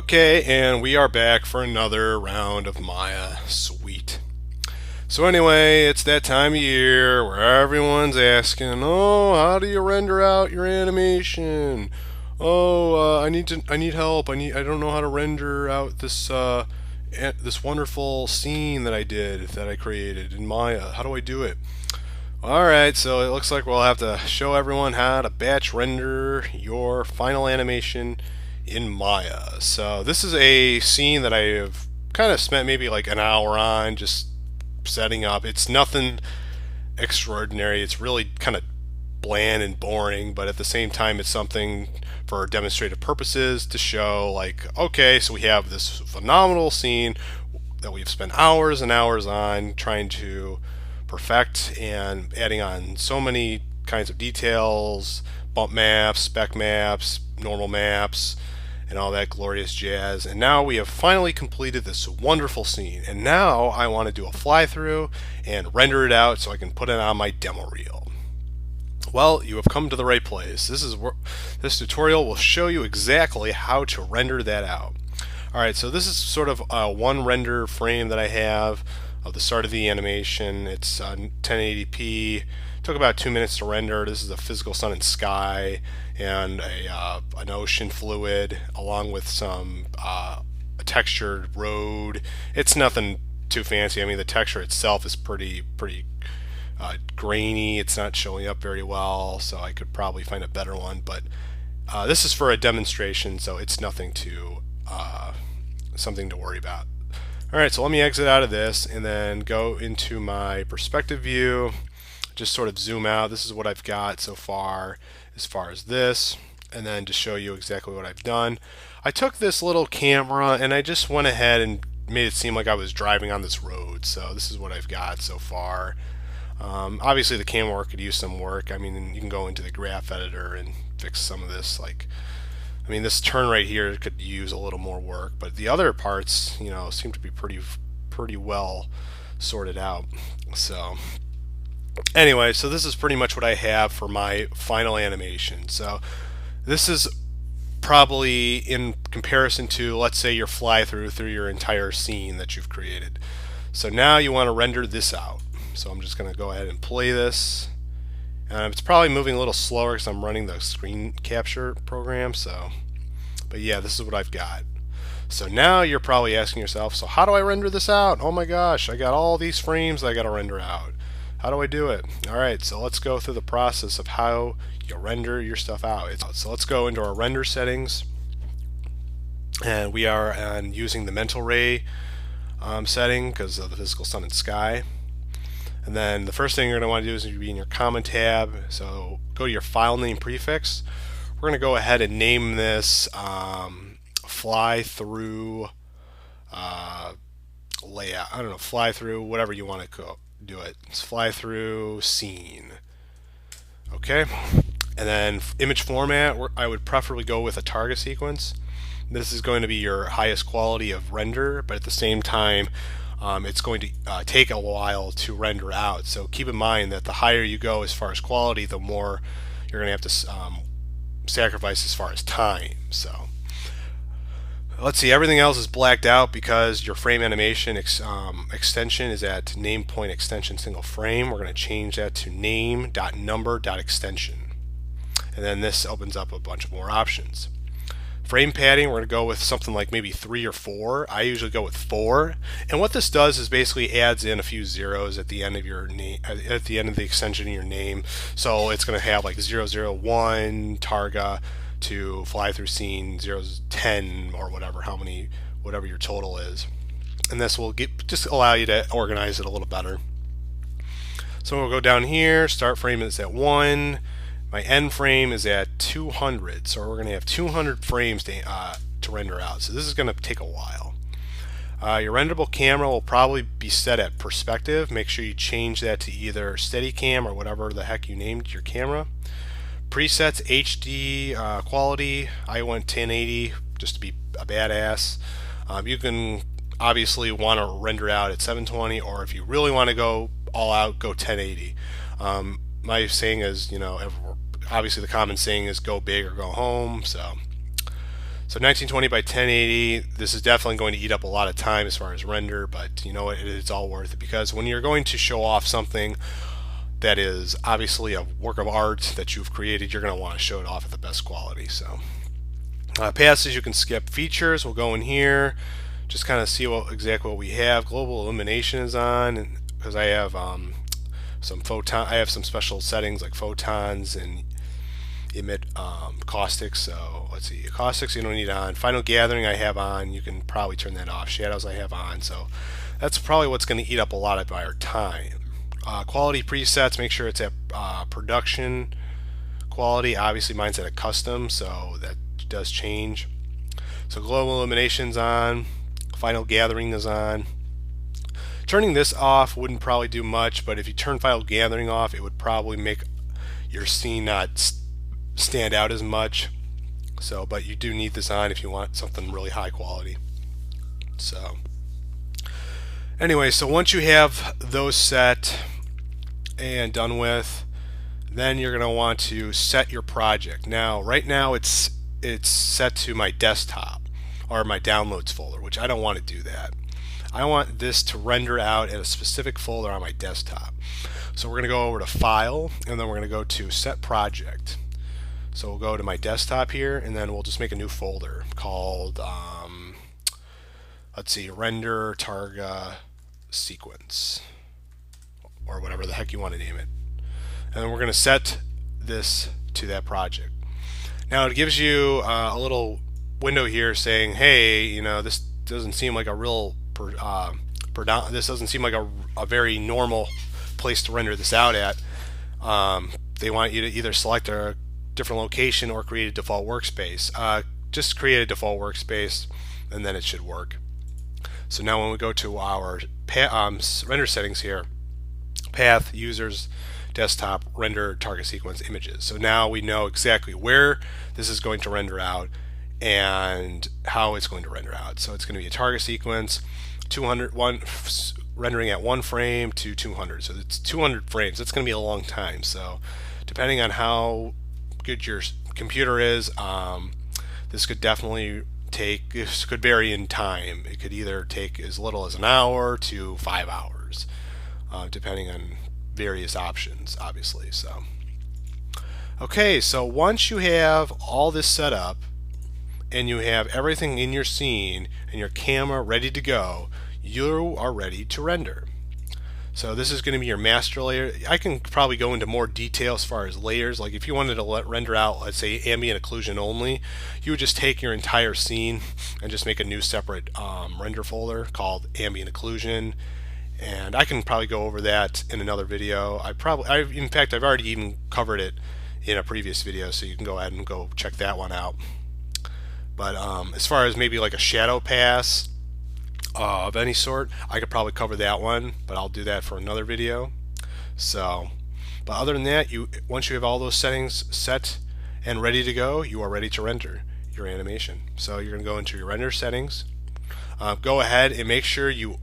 Okay, and we are back for another round of Maya. Sweet. So anyway, it's that time of year where everyone's asking, "Oh, how do you render out your animation? Oh, I need help. I don't know how to render out this wonderful scene that I created in Maya. How do I do it?" Alright, so it looks like we'll have to show everyone how to batch render your final animation in Maya. So this is a scene that I have kind of spent maybe like an hour on just setting up. It's nothing extraordinary. It's really kind of bland and boring, but at the same time it's something for demonstrative purposes to show like, okay, so we have this phenomenal scene that we've spent hours and hours on trying to perfect and adding on so many kinds of details, bump maps, spec maps, normal maps, and all that glorious jazz. And now we have finally completed this wonderful scene. And now I want to do a fly through and render it out so I can put it on my demo reel. Well, you have come to the right place. This tutorial will show you exactly how to render that out. Alright, so this is sort of one render frame that I have of the start of the animation. It's 1080p. Took about 2 minutes to render. This is a physical sun and sky and an ocean fluid along with some a textured road. It's nothing too fancy. I mean, the texture itself is pretty grainy. It's not showing up very well, so I could probably find a better one. But this is for a demonstration, so it's nothing to something to worry about. Alright, so let me exit out of this and then go into my perspective view. Just sort of zoom out. This is what I've got so far as this, and then to show you exactly what I've done. I took this little camera and I just went ahead and made it seem like I was driving on this road. So this is what I've got so far. Obviously the camera could use some work. I mean, you can go into the graph editor and fix some of this. I mean, this turn right here could use a little more work, but the other parts, seem to be pretty well sorted out. So anyway, so this is pretty much what I have for my final animation. So this is probably in comparison to, let's say, your fly through your entire scene that you've created. So now you want to render this out. So I'm just going to go ahead and play this. It's probably moving a little slower because I'm running the screen capture program. But yeah, this is what I've got. So now you're probably asking yourself, so how do I render this out? Oh my gosh, I got all these frames I got to render out. How do I do it? Alright, so let's go through the process of how you render your stuff out. So let's go into our render settings. And we are using the mental ray setting because of the physical sun and sky. And then the first thing you're going to want to do is be in your common tab. So go to your file name prefix. We're going to go ahead and name this fly through layout. I don't know, fly through, whatever you want to do it. It's fly through scene. Okay. And then image format, I would preferably go with a target sequence. This is going to be your highest quality of render, but at the same time, it's going to take a while to render out. So keep in mind that the higher you go as far as quality, the more you're going to have to sacrifice as far as time. So let's see, everything else is blacked out because your frame animation extension is at name point extension single frame. We're going to change that to name.number.extension. And then this opens up a bunch of more options. Frame padding, we're going to go with something like maybe 3 or 4. I usually go with 4. And what this does is basically adds in a few zeros at the end of your name, at the end of the extension of your name. So it's going to have like 001 targa to fly through scene 010 or whatever your total is. And this will just allow you to organize it a little better. So we'll go down here, start frame is at 1. My end frame is at 200, so we're going to have 200 frames to render out. So this is going to take a while. Your renderable camera will probably be set at perspective. Make sure you change that to either Steadicam or whatever the heck you named your camera. Presets HD quality. I went 1080 just to be a badass. You can obviously want to render out at 720, or if you really want to go all out, go 1080. My saying is, obviously the common saying is go big or go home. So So 1920 by 1080, this is definitely going to eat up a lot of time as far as render, but you know what, it's all worth it, because when you're going to show off something that is obviously a work of art that you've created, you're going to want to show it off at the best quality. So passes you can skip. Features, we'll go in here, just kind of see exactly what we have. Global illumination is on, because I have I have some special settings like photons and emit caustics. So let's see, caustics you don't need on. Final gathering I have on, you can probably turn that off. Shadows I have on, so that's probably what's going to eat up a lot of our time. Quality presets, make sure it's at production quality. Obviously mine's at a custom, so that does change. So global illumination's on, final gathering is on. Turning this off wouldn't probably do much, but if you turn final gathering off, it would probably make your scene not stand out as much. So, but you do need this on if you want something really high quality. So anyway, so once you have those set and done with, then you're going to want to set your project. Now, right now it's set to my desktop or my downloads folder, which I don't want to do that. I want this to render out in a specific folder on my desktop. So we're going to go over to File, and then we're going to go to Set Project. So we'll go to my desktop here, and then we'll just make a new folder called, let's see, Render Targa Sequence, or whatever the heck you want to name it. And then we're going to set this to that project. Now it gives you a little window here saying, hey, you know, this doesn't seem like a real this doesn't seem like a very normal place to render this out at. They want you to either select a different location or create a default workspace. Just create a default workspace, and then it should work. So now when we go to our render settings here, path, users, desktop, render, target sequence, images. So now we know exactly where this is going to render out and how it's going to render out. So it's going to be a target sequence, 201 rendering at 1 frame to 200. So it's 200 frames. It's going to be a long time. So depending on how good your computer is, this could definitely this could vary in time. It could either take as little as an hour to 5 hours, depending on various options, obviously. So okay, so once you have all this set up and you have everything in your scene and your camera ready to go, you are ready to render. So this is going to be your master layer. I can probably go into more detail as far as layers. Like if you wanted to render out, let's say, ambient occlusion only, you would just take your entire scene and just make a new separate render folder called ambient occlusion. And I can probably go over that in another video. In fact, I've already even covered it in a previous video, so you can go ahead and go check that one out. But as far as maybe like a shadow pass of any sort, I could probably cover that one, but I'll do that for another video. So, but other than that, once you have all those settings set and ready to go, you are ready to render your animation. So you're going to go into your render settings. Go ahead and make sure you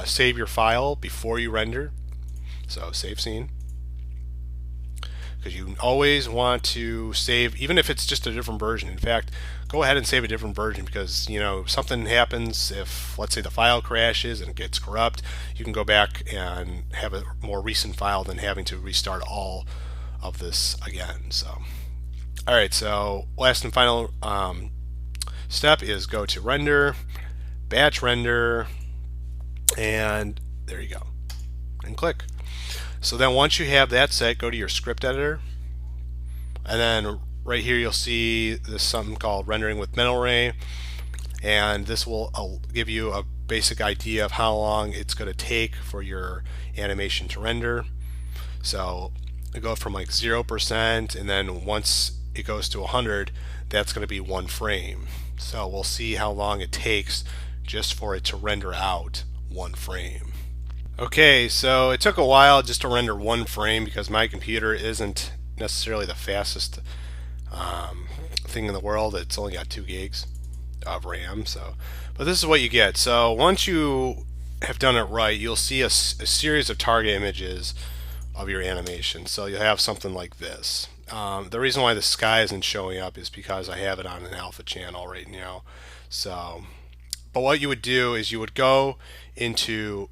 save your file before you render. So save scene, because you always want to save, even if it's just a different version. In fact, go ahead and save a different version, because you know something happens. If let's say the file crashes and it gets corrupt, you can go back and have a more recent file than having to restart all of this again. So alright, so last and final step is go to render, batch render, and there you go, and click. So then once you have that set, go to your script editor, and then right here you'll see this something called rendering with mental ray, and this will give you a basic idea of how long it's going to take for your animation to render. So it go from like 0%, and then once it goes to 100, that's going to be 1 frame. So we'll see how long it takes just for it to render out 1 frame. Okay, so it took a while just to render 1 frame because my computer isn't necessarily the fastest thing in the world. It's only got 2 gigs of RAM. So, but this is what you get. So once you have done it right, you'll see a series of target images of your animation. So you'll have something like this, The reason why the sky isn't showing up is because I have it on an alpha channel right now. So, but what you would do is you would go into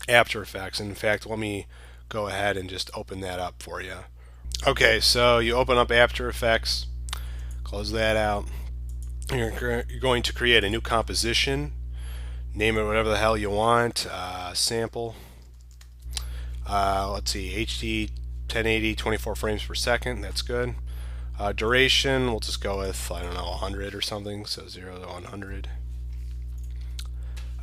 After Effects. And in fact, let me go ahead and just open that up for you. Okay, so you open up After Effects, close that out. You're going to create a new composition. Name it whatever the hell you want. Sample. Let's see, HD 1080, 24 frames per second. That's good. Duration, we'll just go with, I don't know, 100 or something. So 0 to 100.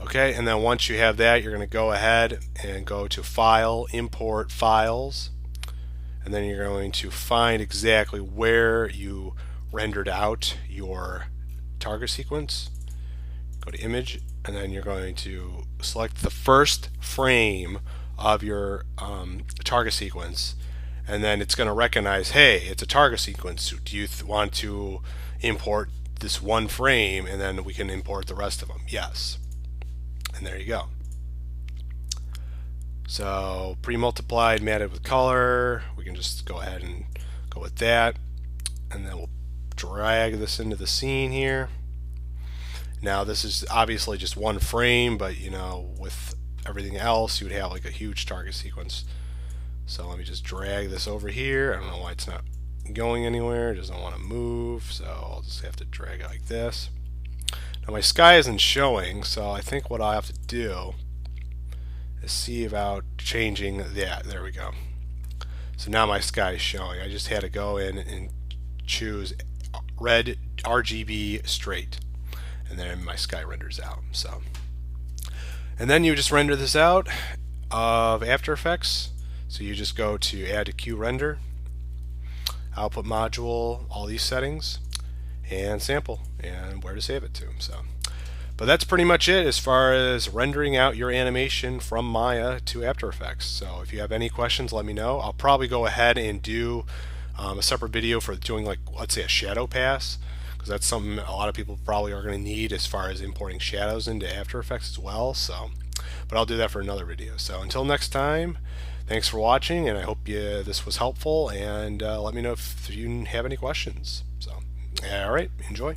Okay, and then once you have that, you're going to go ahead and go to File, Import Files. And then you're going to find exactly where you rendered out your target sequence. Go to Image, and then you're going to select the first frame of your target sequence, and then it's going to recognize, hey, it's a target sequence. Do you want to import this one frame, and then we can import the rest of them? Yes. And there you go. So pre-multiplied, matted with color, we can just go ahead and go with that, and then we'll drag this into the scene here. Now this is obviously just one frame, but you know, with everything else you would have like a huge target sequence. So let me just drag this over here. I don't know why it's not going anywhere. It doesn't want to move, so I'll just have to drag it like this. Now my sky isn't showing, so I think what I'll have to do is see about changing that. There we go. So now my sky is showing. I just had to go in and choose red RGB straight, and then my sky renders out. So, and then you just render this out of After Effects. So you just go to Add to Queue Render, Output Module, all these settings, and Sample, and where to save it to. So, but that's pretty much it as far as rendering out your animation from Maya to After Effects. So if you have any questions, let me know. I'll probably go ahead and do a separate video for doing, like, let's say a shadow pass, because that's something a lot of people probably are going to need as far as importing shadows into After Effects as well. So, but I'll do that for another video. So until next time, thanks for watching, and I hope this was helpful, and let me know if you have any questions. So, all right, enjoy.